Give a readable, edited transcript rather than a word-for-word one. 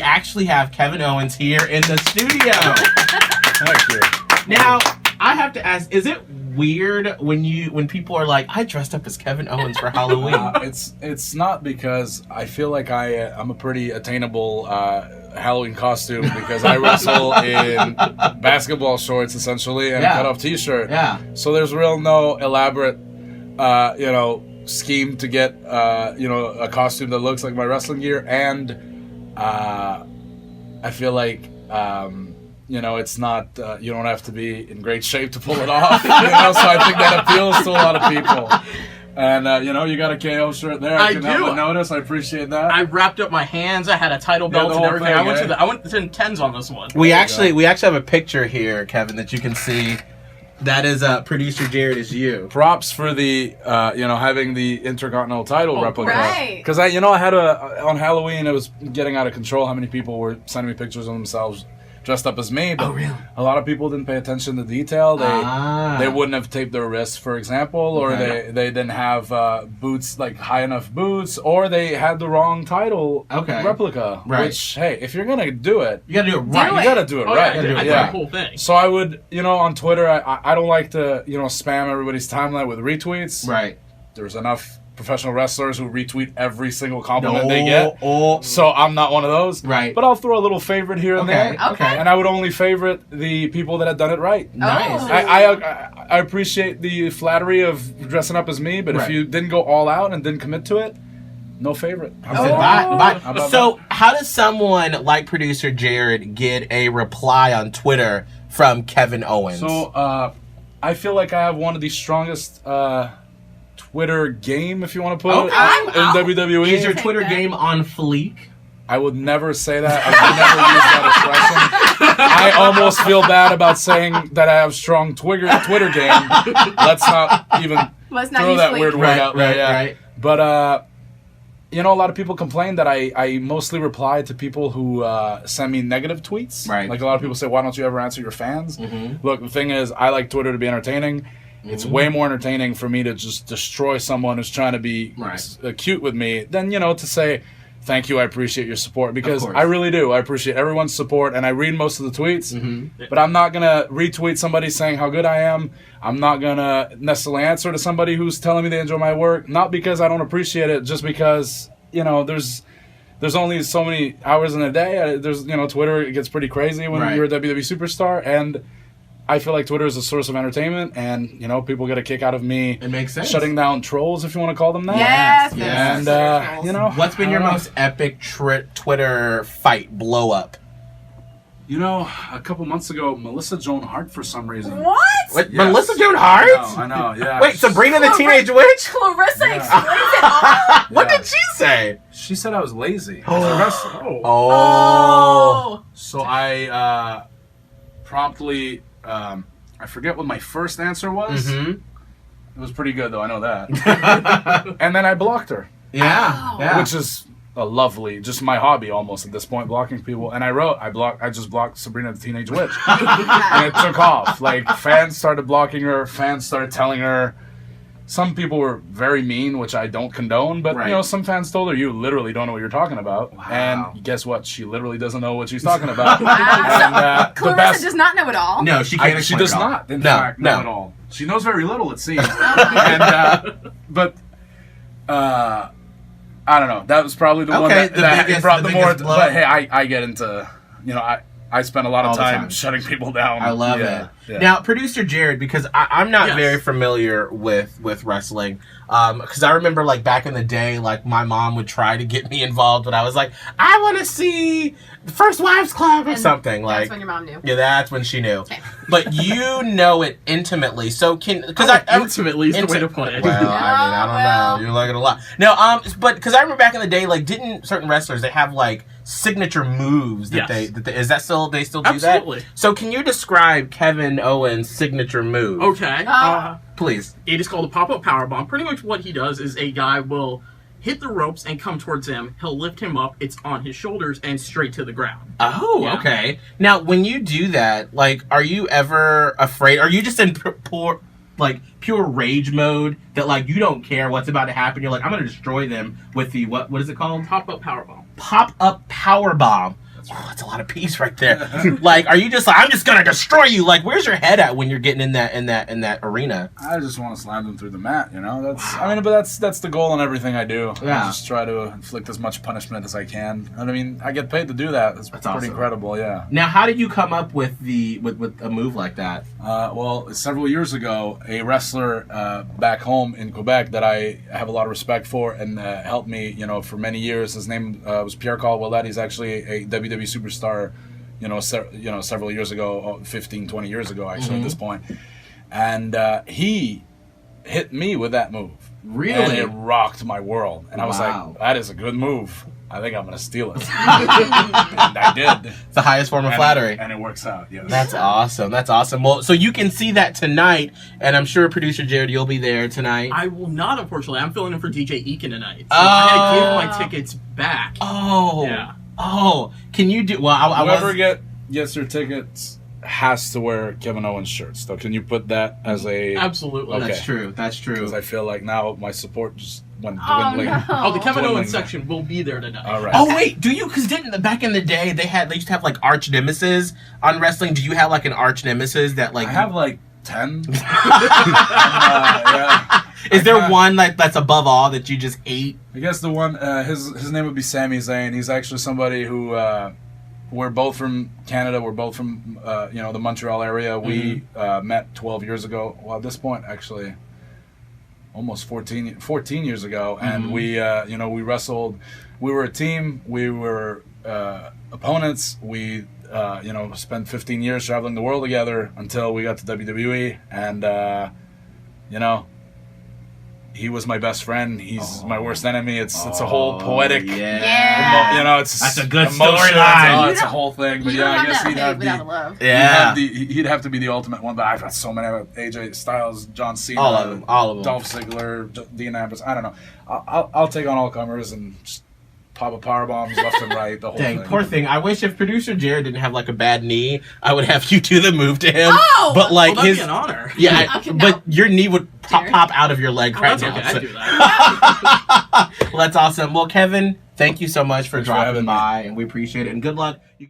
actually have Kevin Owens here in the studio. Thank you. Now, I have to ask, is it weird when people are like, I dressed up as Kevin Owens for Halloween? It's not, because I feel like I'm a pretty attainable Halloween costume, because I wrestle in basketball shorts essentially and a cut-off T-shirt. Yeah. So there's no elaborate, scheme to get a costume that looks like my wrestling gear, and I feel like it's not you don't have to be in great shape to pull it off. So I think that appeals to a lot of people. And you got a KO shirt there. I can help but notice. I appreciate that. I wrapped up my hands. I had a title belt and everything. Thing, I went to the 10s on this one. We actually have a picture here, Kevin, that you can see. That is producer Jared is you. Props for the having the Intercontinental title replica. Right. Because I had on Halloween, it was getting out of control how many people were sending me pictures of themselves dressed up as me, but really? A lot of people didn't pay attention to detail. They wouldn't have taped their wrists, for example, or they didn't have boots, like high enough boots, or they had the wrong title replica. Right. Which, hey, if you're gonna do it, you gotta do it right. You gotta do it right. That's the whole thing. So I would, on Twitter, I don't like to, spam everybody's timeline with retweets. Right. There's enough professional wrestlers who retweet every single compliment they get. So I'm not one of those. Right. But I'll throw a little favorite here and there. Okay. And I would only favorite the people that have done it right. Nice. I appreciate the flattery of dressing up as me, but if you didn't go all out and didn't commit to it, no favorite. Bye. So how does someone like producer Jared get a reply on Twitter from Kevin Owens? So I feel like I have one of the strongest Twitter game, if you want to put it, in WWE. Is your Twitter game on fleek? I would never say that. I would never use that expression. I almost feel bad about saying that I have strong Twitter game. Let's not even throw that weird word out there. Right. But a lot of people complain that I mostly reply to people who send me negative tweets. Right. Like a lot of people say, why don't you ever answer your fans? Mm-hmm. Look, the thing is, I like Twitter to be entertaining. It's way more entertaining for me to just destroy someone who's trying to be cute with me than, to say, thank you, I appreciate your support. Because I really do. I appreciate everyone's support, and I read most of the tweets. Mm-hmm. But I'm not going to retweet somebody saying how good I am. I'm not going to necessarily answer to somebody who's telling me they enjoy my work. Not because I don't appreciate it, just because, there's only so many hours in a day. Twitter, it gets pretty crazy when you're a WWE superstar. And I feel like Twitter is a source of entertainment, and people get a kick out of me. It makes sense. Shutting down trolls, if you want to call them that. Yes. And what's been your most epic Twitter fight blow up? A couple months ago, Melissa Joan Hart, for some reason. What? Yes. Melissa Joan Hart? I know. Yeah. Wait, Sabrina the Teenage Witch? Clarissa explains it all. What did she say? She said I was lazy as a wrestler. Oh. So I promptly. I forget what my first answer was. Mm-hmm. It was pretty good, though. I know that. And then I blocked her. Yeah. Which is a lovely, just my hobby almost at this point, blocking people. And I just blocked Sabrina the Teenage Witch. And it took off. Like, fans started blocking her. Fans started telling her. Some people were very mean, which I don't condone, but some fans told her, you literally don't know what you're talking about. Wow. And guess what? She literally doesn't know what she's talking about. And, Clarissa does not know it all. No, she can't. She does not, in fact, know it all. She knows very little, it seems. But I don't know. That was probably the one that brought the more. But hey, I get into, I spend a lot of time shutting people down. I love it. Yeah. Now, producer Jared, because I'm not very familiar with wrestling, because I remember like back in the day, like my mom would try to get me involved, but I was like, I want to see the First Wives Club or something. That's when your mom knew. Yeah, that's when she knew. Okay. But you know it intimately, so intimately is the way to put it. Well, I don't know. You like it a lot. No, but because I remember back in the day, like, didn't certain wrestlers they have like signature moves that they is that still they still do Absolutely. that? So can you describe Kevin Owens' signature move? Okay. Please. It is called a pop-up powerbomb. Pretty much what he does is a guy will hit the ropes and come towards him. He'll lift him up. It's on his shoulders and straight to the ground. Oh, okay. Now, when you do that, like, are you ever afraid? Are you just in pure rage mode that, like, you don't care what's about to happen? You're like, I'm going to destroy them with the, what is it called? Pop-up powerbomb. Pop-up powerbomb. Oh, that's a lot of peace right there. Like, are you just like, I'm just gonna destroy you? Like, where's your head at when you're getting in that arena? I just want to slam them through the mat, you know. That's the goal in everything I do. Yeah. I just try to inflict as much punishment as I can. And I mean, I get paid to do that. That's pretty awesome. incredible. Yeah. Now, how did you come up with with a move like that? Well, several years ago, a wrestler back home in Quebec that I have a lot of respect for and helped me, you know, for many years. His name was Pierre Caldwell. He's actually a WWE superstar, several years ago, 15, 20 years ago, actually, at this point. And he hit me with that move. Really? And it rocked my world. And I was Wow. like, that is a good move. I think I'm going to steal it. And I did. It's the highest form of flattery. And it works out, yes. That's awesome. That's awesome. Well, so you can see that tonight, and I'm sure producer Jared, you'll be there tonight. I will not, unfortunately. I'm filling in for DJ Eakin tonight. So I had to give my tickets back. Oh. Yeah. Oh. Can you do... Well, I Whoever gets their tickets has to wear Kevin Owens shirts. So can you put that as a... Absolutely. Okay. That's true. That's true. Because I feel like now my support just went Oh, dwindling. no. Oh, the Kevin Dwindling Owens there. section will be there tonight. All right. Oh wait, do you? Because back in the day they used to have like arch nemesis on wrestling. Do you have like an arch nemesis that like? I have like 10. Is there one like that's above all that you just hate? I guess the one, his name would be Sami Zayn. He's actually somebody who, we're both from Canada. We're both from, the Montreal area. We met 12 years ago. Well, at this point, actually, almost 14 years ago. And we we wrestled. We were a team. We were opponents. We, spent 15 years traveling the world together until we got to WWE. And, he was my best friend. He's my worst enemy. It's a whole poetic, Yeah. That's a good emotion. storyline. It's a whole thing. But You yeah, don't I have guess that he'd hate have without the the love. Yeah. he'd have to be the ultimate one. But I've got so many of AJ Styles, John Cena, All of them. Dolph Ziggler, Dean Ambrose. I don't know. I'll take on all comers and just pop a power bombs left and right. The whole Dang, thing. poor thing. I wish if producer Jared didn't have like a bad knee, I would have you do the move to him. Oh! But like Well, that'd his be an honor. yeah, Okay, but your knee would Jared. pop out of your leg Oh, right that's now. okay. so- I do that. Well, that's awesome. Well, Kevin, thank you so much for Thanks for dropping having me. by, and we appreciate it. And good luck.